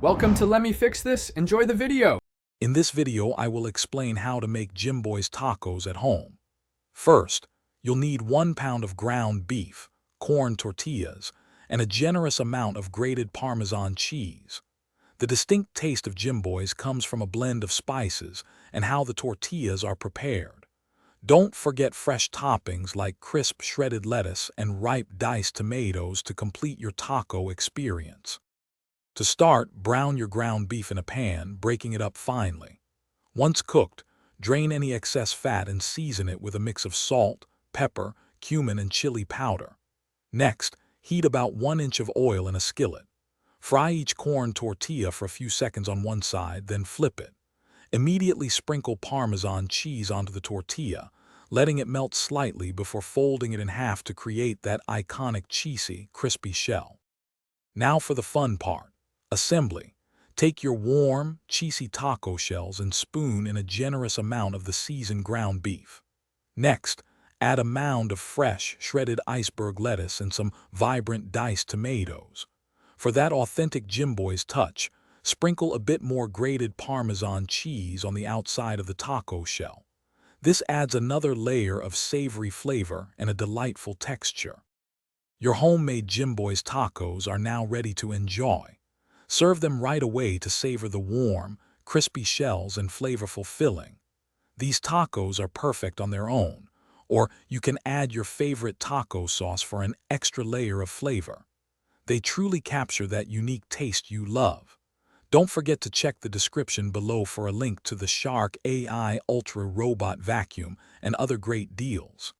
Welcome to Let Me Fix This. Enjoy the video. In this video, I will explain how to make Jimboy's tacos at home. First, you'll need 1 pound of ground beef, corn tortillas, and a generous amount of grated Parmesan cheese. The distinct taste of Jimboy's comes from a blend of spices and how the tortillas are prepared. Don't forget fresh toppings like crisp shredded lettuce and ripe diced tomatoes to complete your taco experience. To start, brown your ground beef in a pan, breaking it up finely. Once cooked, drain any excess fat and season it with a mix of salt, pepper, cumin, and chili powder. Next, heat about 1 inch of oil in a skillet. Fry each corn tortilla for a few seconds on one side, then flip it. Immediately sprinkle Parmesan cheese onto the tortilla, letting it melt slightly before folding it in half to create that iconic cheesy, crispy shell. Now for the fun part. Assembly. Take your warm, cheesy taco shells and spoon in a generous amount of the seasoned ground beef. Next, add a mound of fresh, shredded iceberg lettuce and some vibrant diced tomatoes. For that authentic Jimboy's touch, sprinkle a bit more grated Parmesan cheese on the outside of the taco shell. This adds another layer of savory flavor and a delightful texture. Your homemade Jimboy's tacos are now ready to enjoy. Serve them right away to savor the warm, crispy shells and flavorful filling. These tacos are perfect on their own, or you can add your favorite taco sauce for an extra layer of flavor. They truly capture that unique taste you love. Don't forget to check the description below for a link to the Shark AI Ultra Robot Vacuum and other great deals.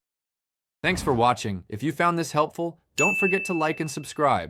Thanks for watching. If you found this helpful, don't forget to like and subscribe.